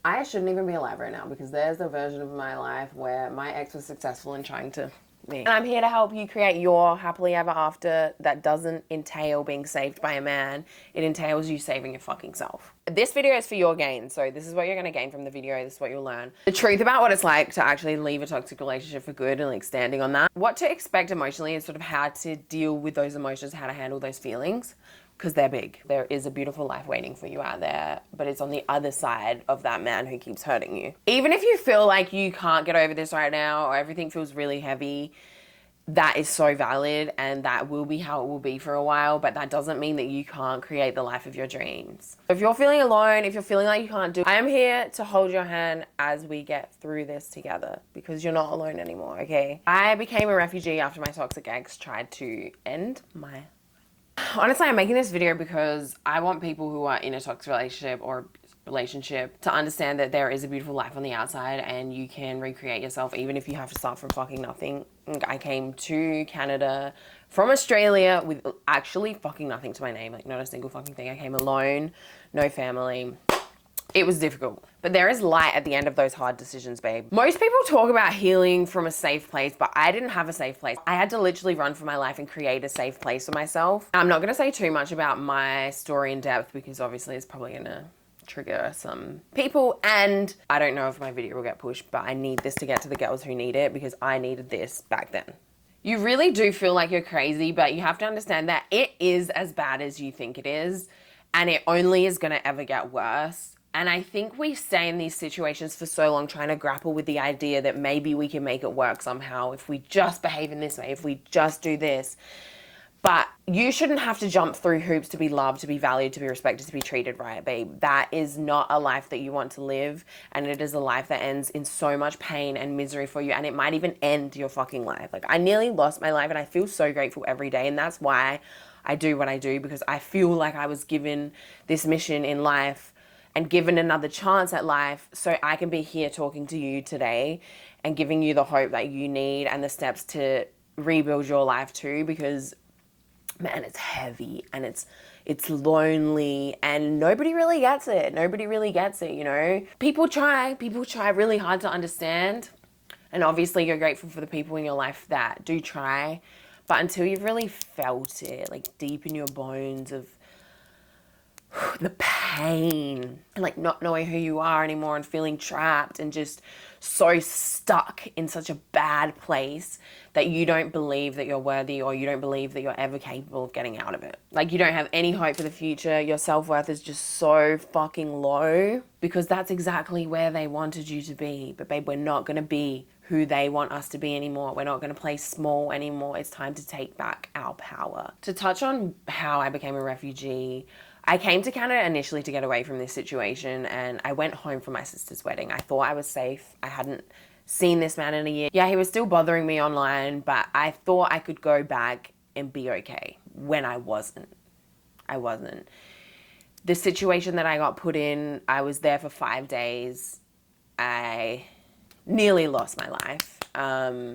I shouldn't even be alive right now because there's a version of my life where my ex was successful in trying to me. And I'm here to help you create your happily ever after that doesn't entail being saved by a man. It entails you saving your fucking self. This video is for your gain. So this is what you're going to gain from the video. This is what you'll learn. The truth about what it's like to actually leave a toxic relationship for good and like standing on that. What to expect emotionally is sort of how to deal with those emotions, how to handle those feelings. Because they're big. There is a beautiful life waiting for you out there, but it's on the other side of that man who keeps hurting you. Even if you feel like you can't get over this right now or everything feels really heavy, that is so valid and that will be how it will be for a while, but that doesn't mean that you can't create the life of your dreams. If you're feeling alone, if you're feeling like you can't do it, I am here to hold your hand as we get through this together because you're not alone anymore, okay? I became a refugee after my toxic ex tried to end my Honestly, I'm making this video because I want people who are in a toxic relationship to understand that there is a beautiful life on the outside and you can recreate yourself even if you have to start from fucking nothing. I came to Canada from Australia with actually fucking nothing to my name, like not a single fucking thing. I came alone, no family. It was difficult, but there is light at the end of those hard decisions, babe. Most people talk about healing from a safe place, but I didn't have a safe place. I had to literally run for my life and create a safe place for myself. I'm not gonna say too much about my story in depth because obviously it's probably gonna trigger some people, and I don't know if my video will get pushed, but I need this to get to the girls who need it because I needed this back then. You really do feel like you're crazy, but you have to understand that it is as bad as you think it is, and it only is gonna ever get worse. And I think we stay in these situations for so long trying to grapple with the idea that maybe we can make it work somehow if we just behave in this way, if we just do this. But you shouldn't have to jump through hoops to be loved, to be valued, to be respected, to be treated right, babe. That is not a life that you want to live. And it is a life that ends in so much pain and misery for you. And it might even end your fucking life. Like, I nearly lost my life and I feel so grateful every day. And that's why I do what I do, because I feel like I was given this mission in life and given another chance at life so I can be here talking to you today and giving you the hope that you need and the steps to rebuild your life too, because man, it's heavy and it's lonely and nobody really gets it. Nobody really gets it, you know? People try really hard to understand. And obviously you're grateful for the people in your life that do try, but until you've really felt it, like deep in your bones of the pain and like not knowing who you are anymore and feeling trapped and just so stuck in such a bad place that you don't believe that you're worthy or you don't believe that you're ever capable of getting out of it. Like you don't have any hope for the future. Your self-worth is just so fucking low because that's exactly where they wanted you to be. But babe, we're not going to be who they want us to be anymore. We're not going to play small anymore. It's time to take back our power. To touch on how I became a refugee, I came to Canada initially to get away from this situation and I went home for my sister's wedding. I thought I was safe. I hadn't seen this man in a year. Yeah, he was still bothering me online, but I thought I could go back and be okay when I wasn't. I wasn't. The situation that I got put in, I was there for 5 days. I nearly lost my life. I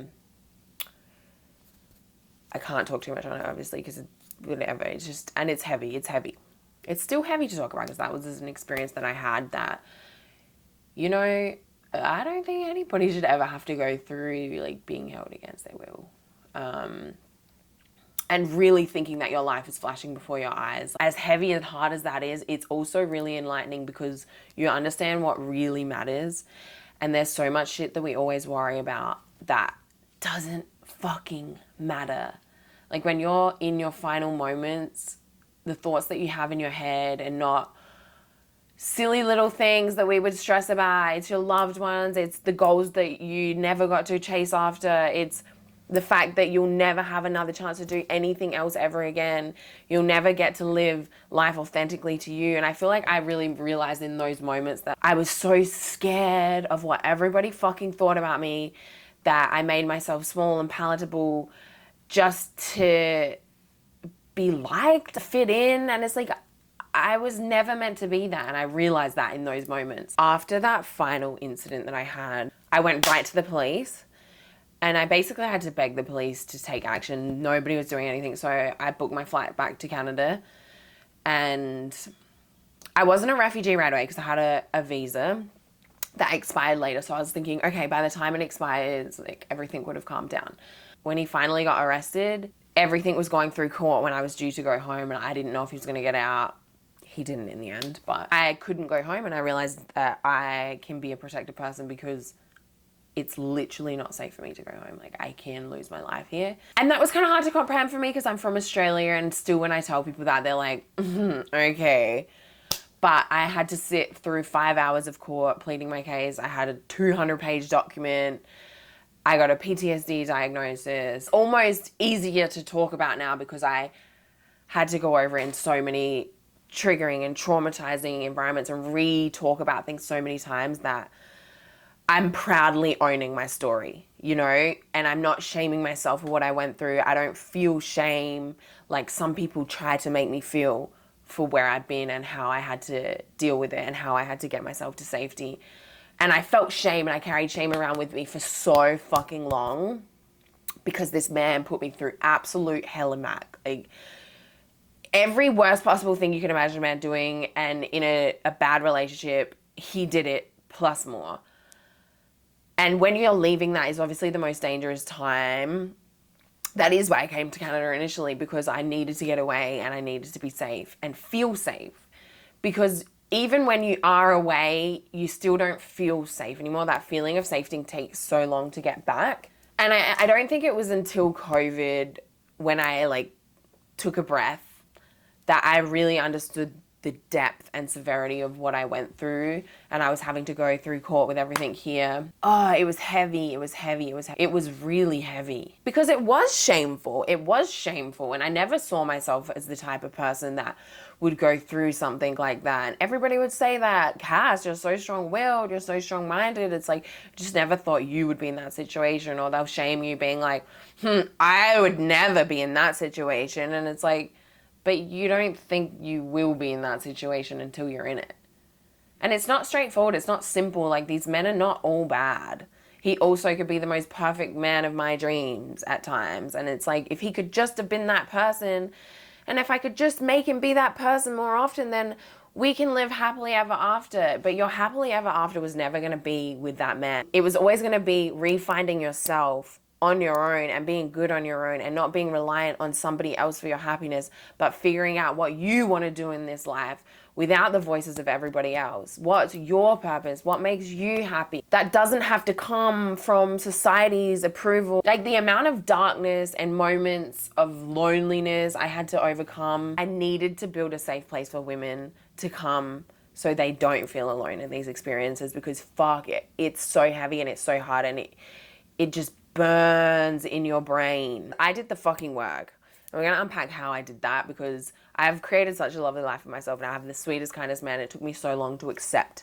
can't talk too much on it, obviously, because whatever, it's just, and it's heavy, it's heavy. It's still heavy to talk about because that was an experience that I had that, you know, I don't think anybody should ever have to go through like being held against their will. And really thinking that your life is flashing before your eyes. As heavy and hard as that is, it's also really enlightening because you understand what really matters. And there's so much shit that we always worry about that doesn't fucking matter. Like when you're in your final moments, the thoughts that you have in your head and not silly little things that we would stress about. It's your loved ones. It's the goals that you never got to chase after. It's the fact that you'll never have another chance to do anything else ever again. You'll never get to live life authentically to you. And I feel like I really realized in those moments that I was so scared of what everybody fucking thought about me that I made myself small and palatable just to be liked, to fit in. And it's like, I was never meant to be that. And I realized that in those moments. After that final incident that I had, I went right to the police and I basically had to beg the police to take action. Nobody was doing anything. So I booked my flight back to Canada and I wasn't a refugee right away because I had a visa. that expired later. So I was thinking, okay, by the time it expires, like everything would have calmed down. When he finally got arrested, everything was going through court when I was due to go home, and I didn't know if he was going to get out. He didn't in the end, but I couldn't go home, and I realized that I can be a protected person because it's literally not safe for me to go home. Like, I can lose my life here. And that was kind of hard to comprehend for me because I'm from Australia, and still when I tell people that, they're like, okay. But I had to sit through 5 hours of court pleading my case. I had a 200-page document. I got a PTSD diagnosis. Almost easier to talk about now because I had to go over in so many triggering and traumatizing environments and re-talk about things so many times that I'm proudly owning my story, you know, and I'm not shaming myself for what I went through. I don't feel shame like some people try to make me feel for where I've been and how I had to deal with it and how I had to get myself to safety. And I felt shame, and I carried shame around with me for so fucking long because this man put me through absolute hell and back. Like, every worst possible thing you can imagine a man doing, and in a bad relationship, he did it plus more. And when you're leaving, that is obviously the most dangerous time. That is why I came to Canada initially, because I needed to get away and I needed to be safe and feel safe. Because even when you are away, you still don't feel safe anymore. That feeling of safety takes so long to get back. And I don't think it was until COVID, when I like took a breath, that I really understood the depth and severity of what I went through, and I was having to go through court with everything here. Oh, it was heavy, it was heavy, it was really heavy. Because it was shameful, and I never saw myself as the type of person that would go through something like that. And everybody would say that, Cass, you're so strong-willed, you're so strong-minded. It's like, just never thought you would be in that situation, or they'll shame you being like, I would never be in that situation. And it's like, but you don't think you will be in that situation until you're in it. And it's not straightforward. It's not simple. Like, these men are not all bad. He also could be the most perfect man of my dreams at times. And it's like, if he could just have been that person, and if I could just make him be that person more often, then we can live happily ever after. But your happily ever after was never going to be with that man. It was always going to be refinding yourself on your own and being good on your own and not being reliant on somebody else for your happiness, but figuring out what you want to do in this life without the voices of everybody else. What's your purpose? What makes you happy? That doesn't have to come from society's approval. Like, the amount of darkness and moments of loneliness I had to overcome. I needed to build a safe place for women to come so they don't feel alone in these experiences, because fuck it, it's so heavy and it's so hard, and it just burns in your brain. I did the fucking work. And we're going to unpack how I did that, because I've created such a lovely life for myself, and I have the sweetest, kindest man. It took me so long to accept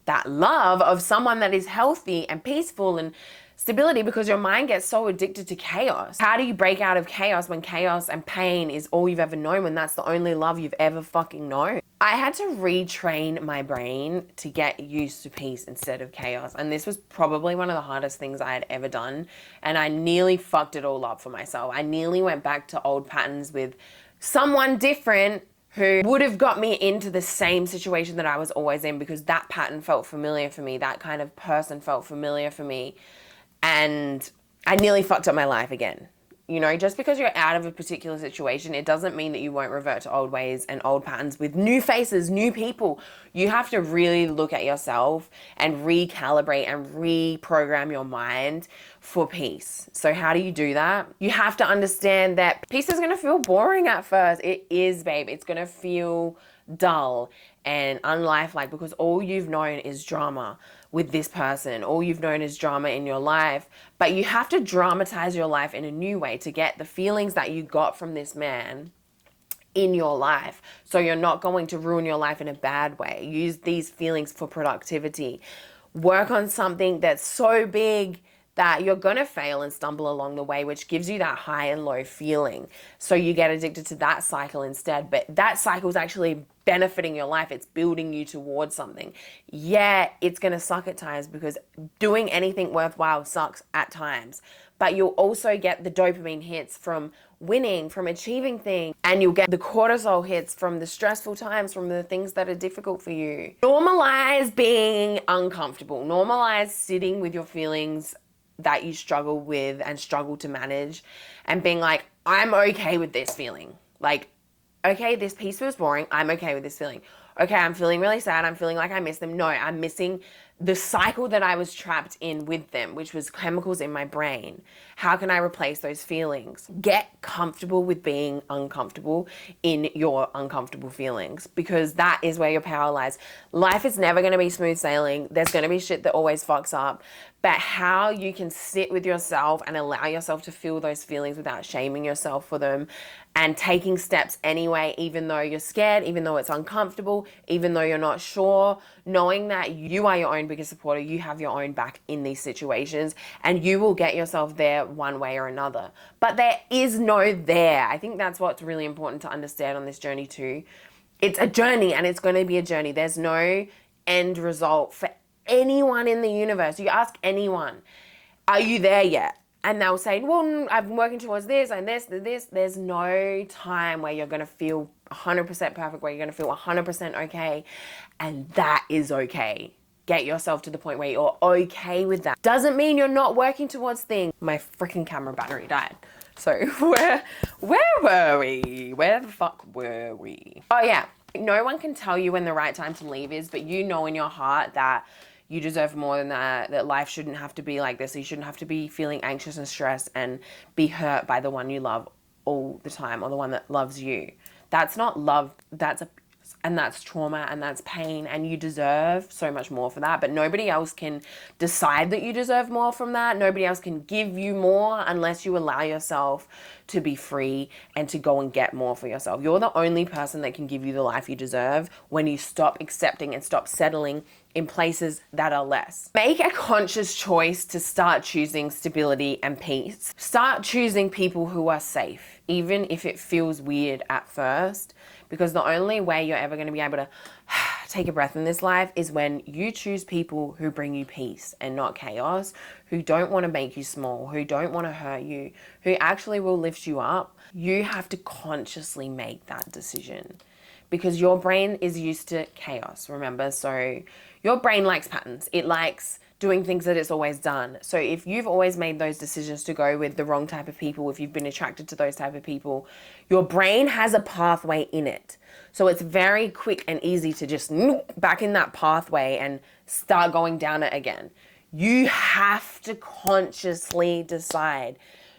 that love of someone that is healthy and peaceful and stability, because your mind gets so addicted to chaos. How do you break out of chaos when chaos and pain is all you've ever known, when that's the only love you've ever fucking known? I had to retrain my brain to get used to peace instead of chaos. And this was probably one of the hardest things I had ever done. And I nearly fucked it all up for myself. I nearly went back to old patterns with someone different who would have got me into the same situation that I was always in, because that pattern felt familiar for me. That kind of person felt familiar for me. And I nearly fucked up my life again. You know, just because you're out of a particular situation, it doesn't mean that you won't revert to old ways and old patterns with new faces, new people. You have to really look at yourself and recalibrate and reprogram your mind for peace. So how do you do that? You have to understand that peace is going to feel boring at first. It is, babe. It's going to feel dull and unlifelike, because all you've known is drama with this person. All you've known is drama in your life. But you have to dramatize your life in a new way to get the feelings that you got from this man in your life. So you're not going to ruin your life in a bad way. Use these feelings for productivity. Work on something that's so big that you're going to fail and stumble along the way, which gives you that high and low feeling. So you get addicted to that cycle instead. But that cycle is actually benefiting your life. It's building you towards something. Yeah, it's going to suck at times, because doing anything worthwhile sucks at times. but you'll also get the dopamine hits from winning, from achieving things, and you'll get the cortisol hits from the stressful times, from the things that are difficult for you. Normalize being uncomfortable. Normalize sitting with your feelings that you struggle with and struggle to manage, and being like, I'm okay with this feeling. Like, okay, this piece was boring. I'm okay with this feeling. Okay, I'm feeling really sad. I'm feeling like I miss them. No, I'm missing the cycle that I was trapped in with them, which was chemicals in my brain. How can I replace those feelings? Get comfortable with being uncomfortable in your uncomfortable feelings, because that is where your power lies. Life is never going to be smooth sailing. There's going to be shit that always fucks up. But how you can sit with yourself and allow yourself to feel those feelings without shaming yourself for them, and taking steps anyway, even though you're scared, even though it's uncomfortable, even though you're not sure, knowing that you are your own biggest supporter, you have your own back in these situations, and you will get yourself there one way or another. But there is no there. I think that's what's really important to understand on this journey too. It's a journey, and it's going to be a journey. There's no end result for anyone in the universe. You ask anyone, are you there yet? And they'll say, well, I've been working towards this and this. There's no time where you're going to feel 100% perfect, where you're going to feel 100% okay. And that is okay. Get yourself to the point where you're okay with that. Doesn't mean you're not working towards things. My freaking camera battery died. So where were we? Where the fuck were we? Oh yeah. No one can tell you when the right time to leave is, but you know in your heart that you deserve more than that, that life shouldn't have to be like this. You shouldn't have to be feeling anxious and stressed and be hurt by the one you love all the time, or the one that loves you. That's not love, that's trauma, and that's pain, and you deserve so much more for that. But nobody else can decide that you deserve more from that. Nobody else can give you more unless you allow yourself to be free and to go and get more for yourself. You're the only person that can give you the life you deserve when you stop accepting and stop settling in places that are less. Make a conscious choice to start choosing stability and peace. Start choosing people who are safe, even if it feels weird at first, because the only way you're ever going to be able to take a breath in this life is when you choose people who bring you peace and not chaos, who don't want to make you small, who don't want to hurt you, who actually will lift you up. You have to consciously make that decision, because your brain is used to chaos, remember? So your brain likes patterns. It likes doing things that it's always done. So if you've always made those decisions to go with the wrong type of people, if you've been attracted to those type of people, your brain has a pathway in it. So it's very quick and easy to just back in that pathway and start going down it again. You have to consciously decide,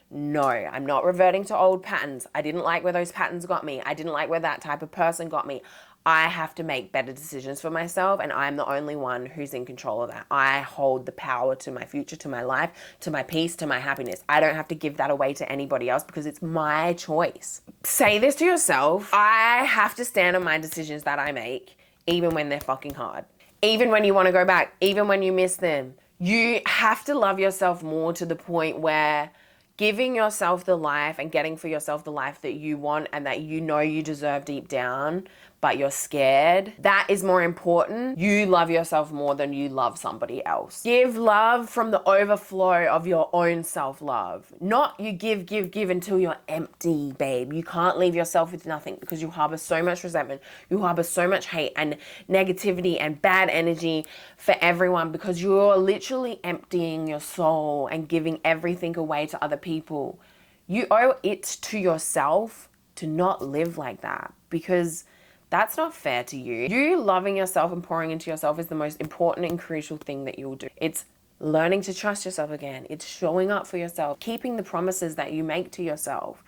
no, I'm not reverting to old patterns. I didn't like where those patterns got me. I didn't like where that type of person got me. I have to make better decisions for myself, and I'm the only one who's in control of that. I hold the power to my future, to my life, to my peace, to my happiness. I don't have to give that away to anybody else, because it's my choice. Say this to yourself. I have to stand on my decisions that I make, even when they're fucking hard. Even when you want to go back, even when you miss them. You have to love yourself more, to the point where giving yourself the life and getting for yourself the life that you want and that you know you deserve deep down, but you're scared, that is more important. You love yourself more than you love somebody else. Give love from the overflow of your own self-love. Not you give until you're empty, babe. You can't leave yourself with nothing, because you harbor so much resentment. You harbor so much hate and negativity and bad energy for everyone, because you're literally emptying your soul and giving everything away to other people. You owe it to yourself to not live like that, because that's not fair to you. You loving yourself and pouring into yourself is the most important and crucial thing that you'll do. It's learning to trust yourself again. It's showing up for yourself, keeping the promises that you make to yourself.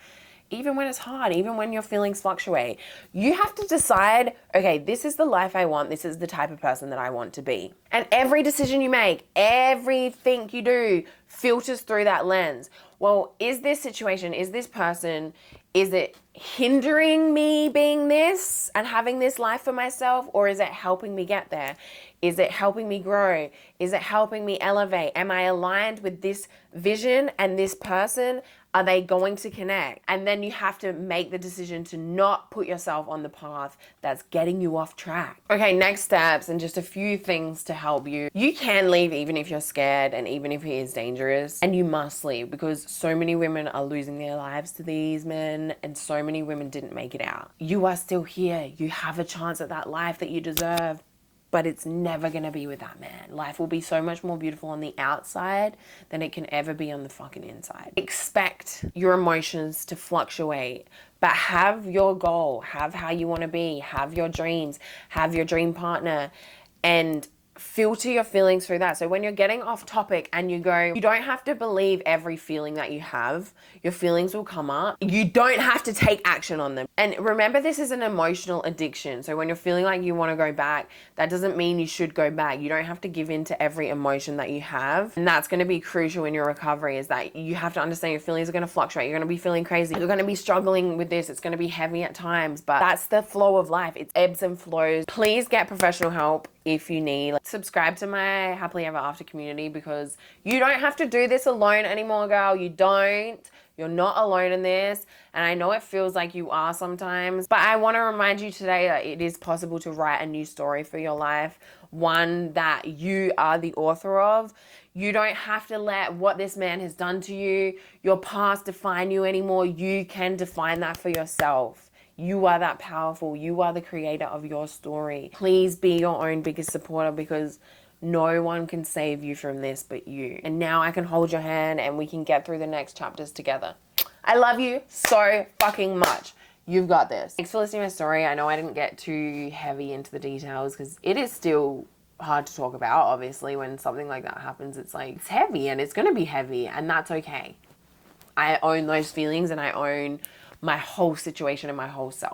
Even when it's hard, even when your feelings fluctuate, you have to decide, okay, this is the life I want. This is the type of person that I want to be. And every decision you make, everything you do filters through that lens. Well, is this situation, is this person, is it hindering me being this and having this life for myself, or is it helping me get there? Is it helping me grow? Is it helping me elevate? Am I aligned with this vision and this person? Are they going to connect? And then you have to make the decision to not put yourself on the path that's getting you off track. Okay, next steps and just a few things to help you. You can leave even if you're scared and even if it is dangerous. And you must leave because so many women are losing their lives to these men and so many women didn't make it out. You are still here. You have a chance at that life that you deserve. But it's never gonna be with that man. Life will be so much more beautiful on the outside than it can ever be on the fucking inside. Expect your emotions to fluctuate, but have your goal, have how you wanna be, have your dreams, have your dream partner, and filter your feelings through that. So when you're getting off topic and you go, you don't have to believe every feeling that you have. Your feelings will come up. You don't have to take action on them. And remember, this is an emotional addiction. So when you're feeling like you want to go back, that doesn't mean you should go back. You don't have to give in to every emotion that you have. And that's going to be crucial in your recovery, is that you have to understand your feelings are going to fluctuate. You're going to be feeling crazy. You're going to be struggling with this. It's going to be heavy at times, but that's the flow of life. It's ebbs and flows. Please get professional help if you need. Subscribe to my Happily Ever After community because you don't have to do this alone anymore, girl. You don't. You're not alone in this. And I know it feels like you are sometimes, but I want to remind you today that it is possible to write a new story for your life, one that you are the author of. You don't have to let what this man has done to you, your past, define you anymore. You can define that for yourself. You are that powerful. You are the creator of your story. Please be your own biggest supporter because no one can save you from this but you. And now I can hold your hand and we can get through the next chapters together. I love you so fucking much. You've got this. Thanks for listening to my story. I know I didn't get too heavy into the details because it is still hard to talk about. Obviously, when something like that happens, it's like, it's heavy and it's going to be heavy and that's okay. I own those feelings and I own my whole situation and my whole self.